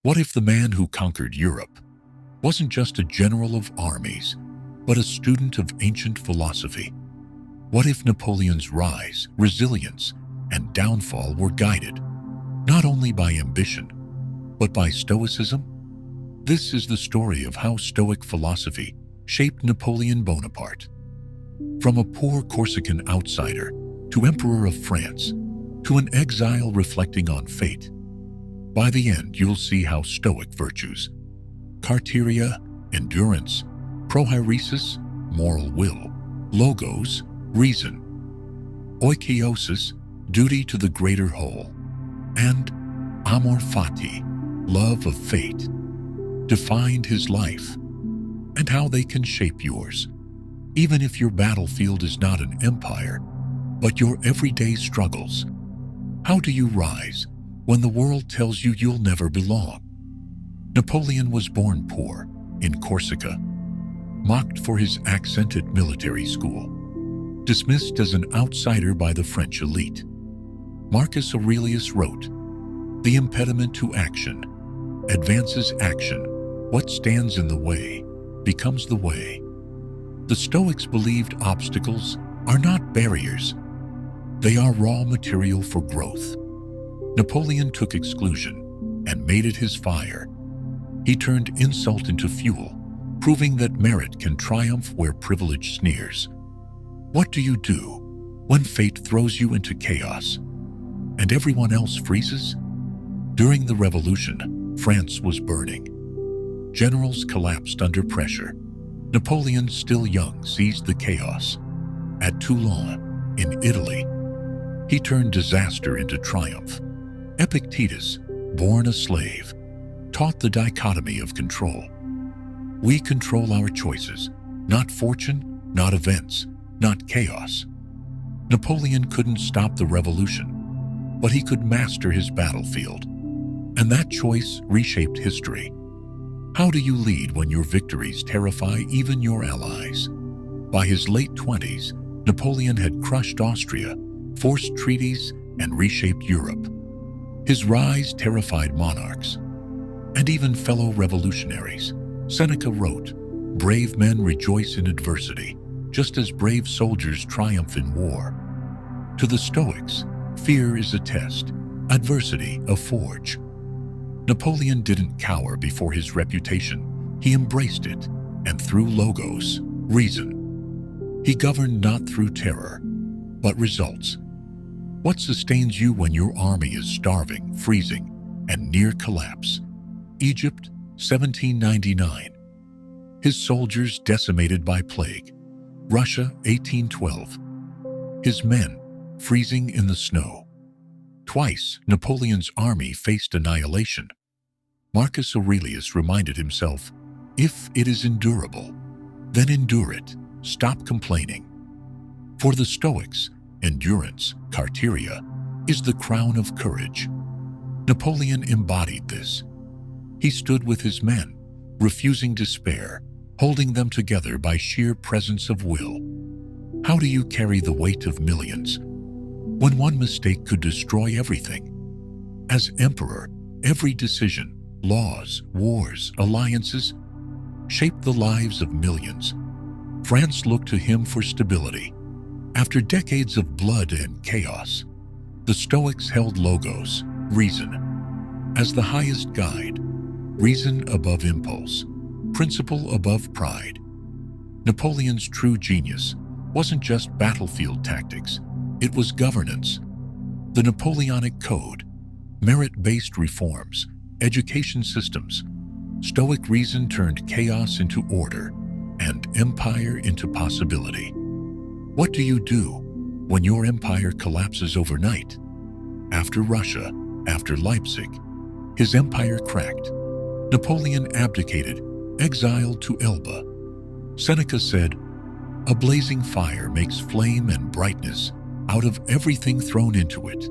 What if the man who conquered Europe wasn't just a general of armies, but a student of ancient philosophy? What if Napoleon's rise, resilience, and downfall were guided not only by ambition, but by Stoicism? This is the story of how Stoic philosophy shaped Napoleon Bonaparte. From a poor Corsican outsider to Emperor of France, to an exile reflecting on fate, by the end you'll see how Stoic virtues, carteria, endurance, prohairesis, moral will, logos, reason, oikeiosis, duty to the greater whole, and amor fati, love of fate, defined his life, and how they can shape yours, even if your battlefield is not an empire, but your everyday struggles. How do you rise when the world tells you you'll never belong? Napoleon was born poor in Corsica, mocked for his accented military school, dismissed as an outsider by the French elite. Marcus Aurelius wrote, "The impediment to action advances action. What stands in the way becomes the way." The Stoics believed obstacles are not barriers. They are raw material for growth. Napoleon took exclusion and made it his fire. He turned insult into fuel, proving that merit can triumph where privilege sneers. What do you do when fate throws you into chaos and everyone else freezes? During the Revolution, France was burning. Generals collapsed under pressure. Napoleon, still young, seized the chaos. At Toulon, in Italy, he turned disaster into triumph. Epictetus, born a slave, taught the dichotomy of control. We control our choices, not fortune, not events, not chaos. Napoleon couldn't stop the revolution, but he could master his battlefield, and that choice reshaped history. How do you lead when your victories terrify even your allies? By his late 20s, Napoleon had crushed Austria, forced treaties, and reshaped Europe. His rise terrified monarchs and even fellow revolutionaries. Seneca wrote, "Brave men rejoice in adversity, just as brave soldiers triumph in war." To the Stoics, fear is a test, adversity a forge. Napoleon didn't cower before his reputation. He embraced it, and through logos, reason, he governed not through terror, but results. What sustains you when your army is starving, freezing, and near collapse? Egypt, 1799. His soldiers decimated by plague. Russia, 1812. His men freezing in the snow. Twice, Napoleon's army faced annihilation. Marcus Aurelius reminded himself, "If it is endurable, then endure it. Stop complaining." For the Stoics, endurance, carteria, is the crown of courage. Napoleon embodied this. He stood with his men, refusing despair, holding them together by sheer presence of will. How do you carry the weight of millions when one mistake could destroy everything? As emperor, every decision, laws, wars, alliances, shaped the lives of millions. France looked to him for stability. After decades of blood and chaos, the Stoics held logos, reason, as the highest guide. Reason above impulse, principle above pride. Napoleon's true genius wasn't just battlefield tactics, it was governance. The Napoleonic Code, merit-based reforms, education systems. Stoic reason turned chaos into order and empire into possibility. What do you do when your empire collapses overnight? After Russia, after Leipzig, his empire cracked. Napoleon abdicated, exiled to Elba. Seneca said, "A blazing fire makes flame and brightness out of everything thrown into it."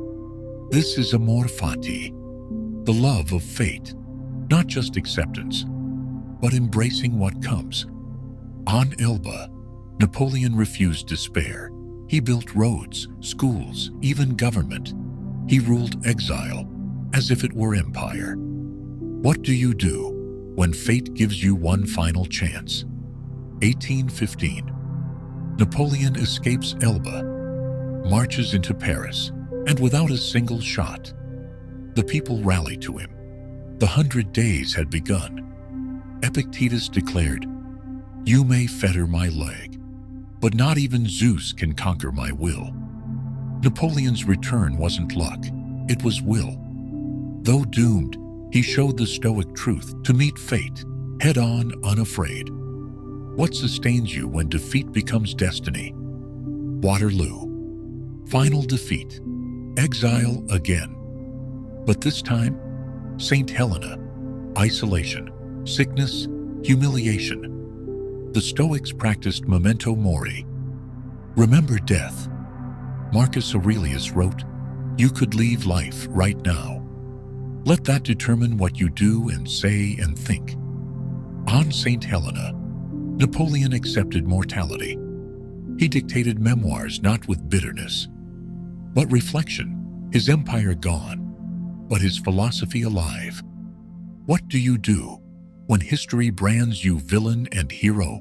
This is amor fati, the love of fate, not just acceptance, but embracing what comes. On Elba, Napoleon refused despair. He built roads, schools, even government. He ruled exile as if it were empire. What do you do when fate gives you one final chance? 1815. Napoleon escapes Elba, marches into Paris, and without a single shot, the people rally to him. The 100 days had begun. Epictetus declared, "You may fetter my leg, but not even Zeus can conquer my will." Napoleon's return wasn't luck, it was will. Though doomed, he showed the Stoic truth: to meet fate, head-on, unafraid. What sustains you when defeat becomes destiny? Waterloo. Final defeat. Exile again. But this time, St. Helena. Isolation, sickness, humiliation. The Stoics practiced memento mori. Remember death. Marcus Aurelius wrote, "You could leave life right now. Let that determine what you do and say and think." On St. Helena, Napoleon accepted mortality. He dictated memoirs not with bitterness, but reflection. His empire gone, but his philosophy alive. What do you do when history brands you villain and hero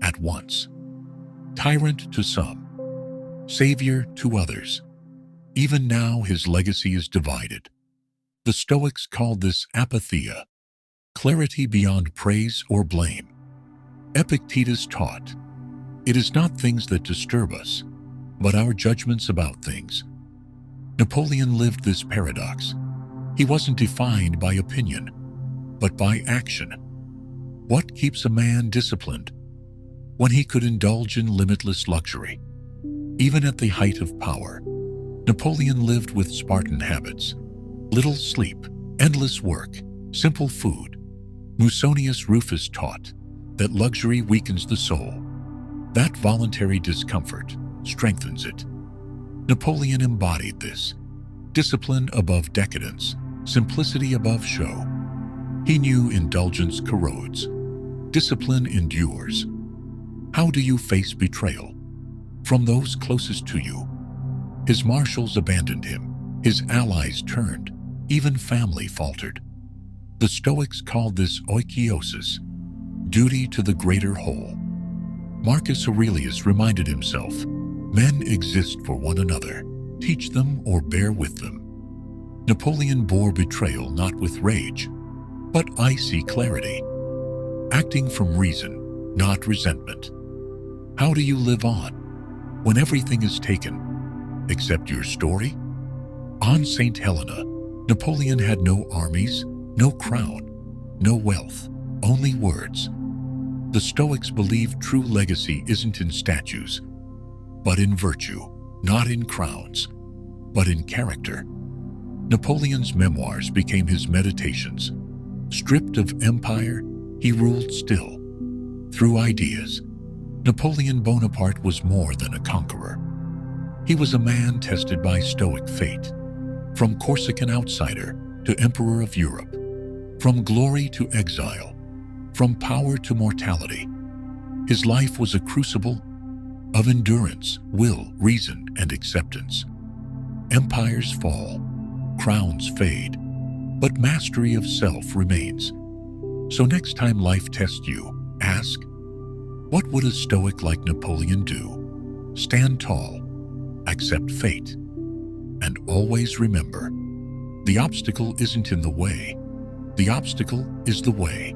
at once? Tyrant to some, savior to others. Even now his legacy is divided. The Stoics called this apatheia, clarity beyond praise or blame. Epictetus taught, "It is not things that disturb us, but our judgments about things." Napoleon lived this paradox. He wasn't defined by opinion, but by action. What keeps a man disciplined when he could indulge in limitless luxury? Even at the height of power, Napoleon lived with Spartan habits: little sleep, endless work, simple food. Musonius Rufus taught that luxury weakens the soul, that voluntary discomfort strengthens it. Napoleon embodied this: discipline above decadence, simplicity above show. He knew indulgence corrodes, discipline endures. How do you face betrayal? From those closest to you. His marshals abandoned him, his allies turned, even family faltered. The Stoics called this oikiosis, duty to the greater whole. Marcus Aurelius reminded himself, "Men exist for one another, teach them or bear with them." Napoleon bore betrayal not with rage, but icy clarity, acting from reason, not resentment. How do you live on when everything is taken except your story? On St. Helena, Napoleon had no armies, no crown, no wealth, only words. The Stoics believed true legacy isn't in statues, but in virtue, not in crowns, but in character. Napoleon's memoirs became his meditations. Stripped of empire, he ruled still. Through ideas, Napoleon Bonaparte was more than a conqueror. He was a man tested by Stoic fate. From Corsican outsider to emperor of Europe, from glory to exile, from power to mortality, his life was a crucible of endurance, will, reason, and acceptance. Empires fall, crowns fade, but mastery of self remains. So next time life tests you, ask, what would a Stoic like Napoleon do? Stand tall, accept fate, and always remember, the obstacle isn't in the way, the obstacle is the way.